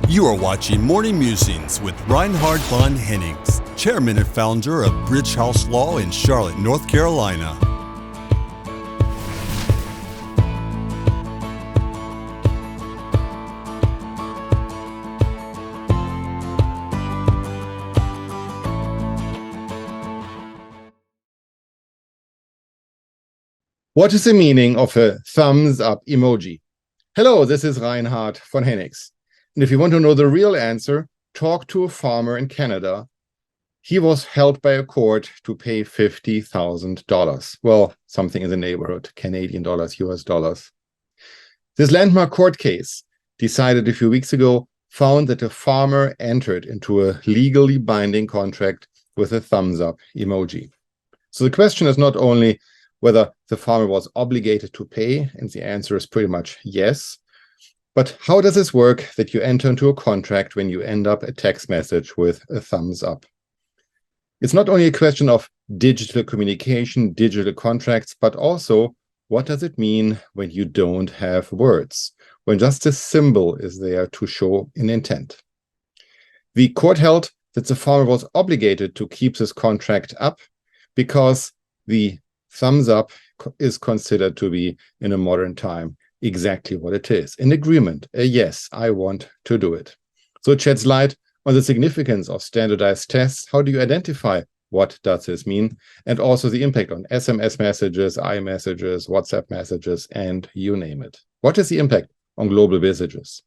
You are watching Morning Musings with Reinhard von Hennings, chairman and founder of Bridge House Law in Charlotte, North Carolina. What is the meaning of a thumbs up emoji? Hello, this is Reinhard von Hennings. And if you want to know the real answer, talk to a farmer in Canada. He was held by a court to pay $50,000. Well, something in the neighborhood, Canadian dollars, US dollars. This landmark court case, decided a few weeks ago, found that a farmer entered into a legally binding contract with a thumbs up emoji. So the question is not only whether the farmer was obligated to pay, and the answer is pretty much yes. But how does this work that you enter into a contract when you end up a text message with a thumbs up? It's not only a question of digital communication, digital contracts, but also what does it mean when you don't have words, when just a symbol is there to show an intent? The court held that the farmer was obligated to keep this contract up because the thumbs up is considered to be, in a modern time, exactly what it is, an agreement, a yes, I want to do it. So it sheds light on the significance of standardized tests. How do you identify what does this mean? And also the impact on SMS messages, iMessages, WhatsApp messages, and you name it. What is the impact on global businesses?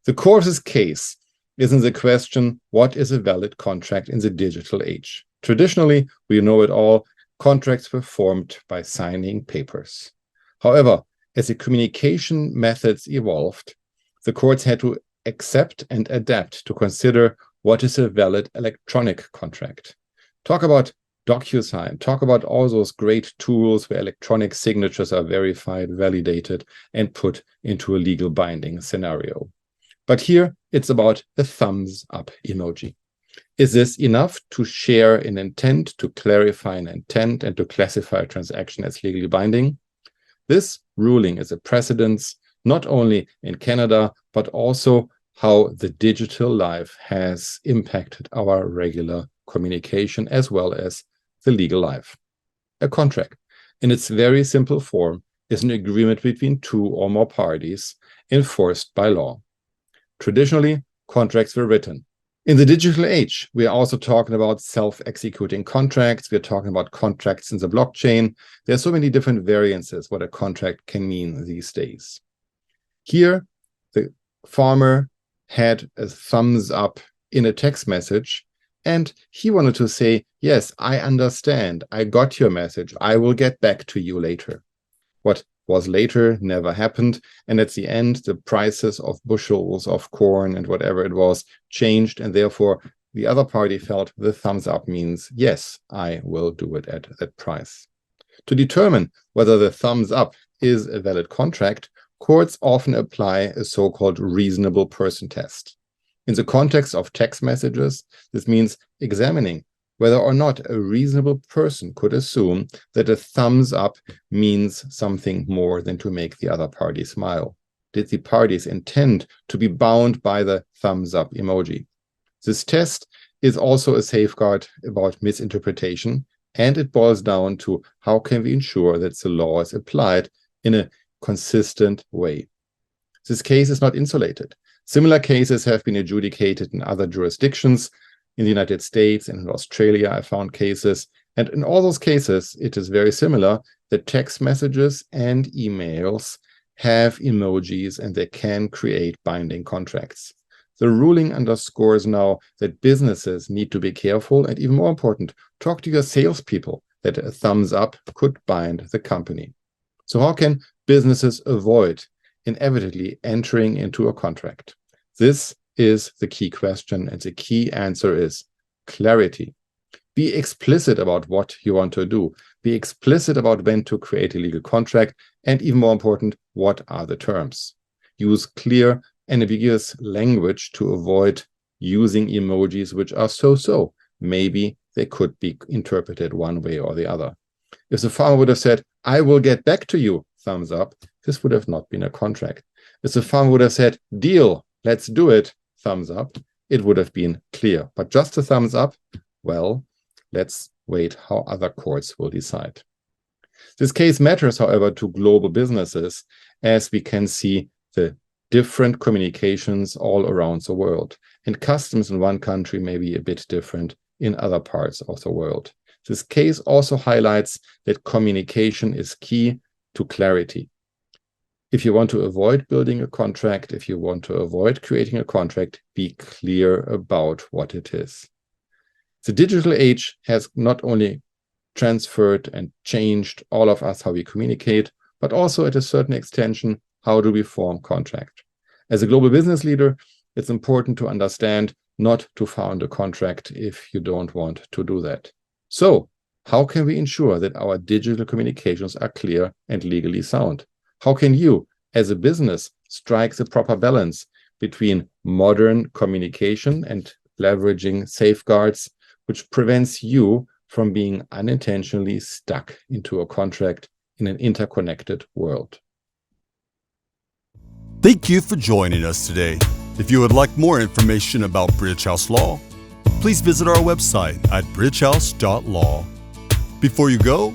The core of this case is in the question, what is a valid contract in the digital age? Traditionally, we know it all, contracts were formed by signing papers. However, as the communication methods evolved, the courts had to accept and adapt to consider what is a valid electronic contract. Talk about DocuSign, talk about all those great tools where electronic signatures are verified, validated, and put into a legal binding scenario. But here, it's about a thumbs up emoji. Is this enough to share an intent, to clarify an intent, and to classify a transaction as legally binding? This ruling is a precedent not only in Canada, but also how the digital life has impacted our regular communication as well as the legal life. A contract, in its very simple form, is an agreement between two or more parties enforced by law. Traditionally, contracts were written. In the digital age, we are also talking about self-executing contracts. We're talking about contracts in the blockchain. There are so many different variances what a contract can mean these days. Here, the farmer had a thumbs up in a text message, and he wanted to say, yes, I understand. I got your message. I will get back to you later. What was later never happened, and at the end the prices of bushels of corn and whatever it was changed, and therefore the other party felt the thumbs up means yes, I will do it at that price. To determine whether the thumbs up is a valid contract, courts often apply a so-called reasonable person test. In the context of text messages, this means examining whether or not a reasonable person could assume that a thumbs up means something more than to make the other party smile. Did the parties intend to be bound by the thumbs up emoji? This test is also a safeguard about misinterpretation, and it boils down to how can we ensure that the law is applied in a consistent way. This case is not insulated. Similar cases have been adjudicated in other jurisdictions. In the United States and in Australia, I found cases. And in all those cases, it is very similar that text messages and emails have emojis and they can create binding contracts. The ruling underscores now that businesses need to be careful and, even more important, talk to your salespeople that a thumbs up could bind the company. So how can businesses avoid inevitably entering into a contract? This is the key question, and the key answer is clarity. Be explicit about what you want to do. Be explicit about when to create a legal contract, and even more important, what are the terms. Use clear and ambiguous language to avoid using emojis which are so-so. Maybe they could be interpreted one way or the other. If the farmer would have said, I will get back to you, thumbs up, this would have not been a contract. If the farmer would have said, deal, let's do it, thumbs up, it would have been clear. But just a thumbs up, well, let's wait how other courts will decide. This case matters, however, to global businesses, as we can see the different communications all around the world. And customs in one country may be a bit different in other parts of the world. This case also highlights that communication is key to clarity. If you want to avoid building a contract, if you want to avoid creating a contract, be clear about what it is. The digital age has not only transferred and changed all of us how we communicate, but also at a certain extension, how do we form contract? As a global business leader, it's important to understand not to found a contract if you don't want to do that. So, how can we ensure that our digital communications are clear and legally sound? How can you, as a business, strike the proper balance between modern communication and leveraging safeguards, which prevents you from being unintentionally stuck into a contract in an interconnected world? Thank you for joining us today. If you would like more information about Bridge House Law, please visit our website at bridgehouse.law. Before you go,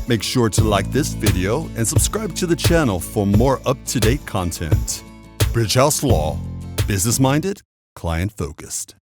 make sure to like this video and subscribe to the channel for more up-to-date content. Bridge House Law, business-minded, client-focused.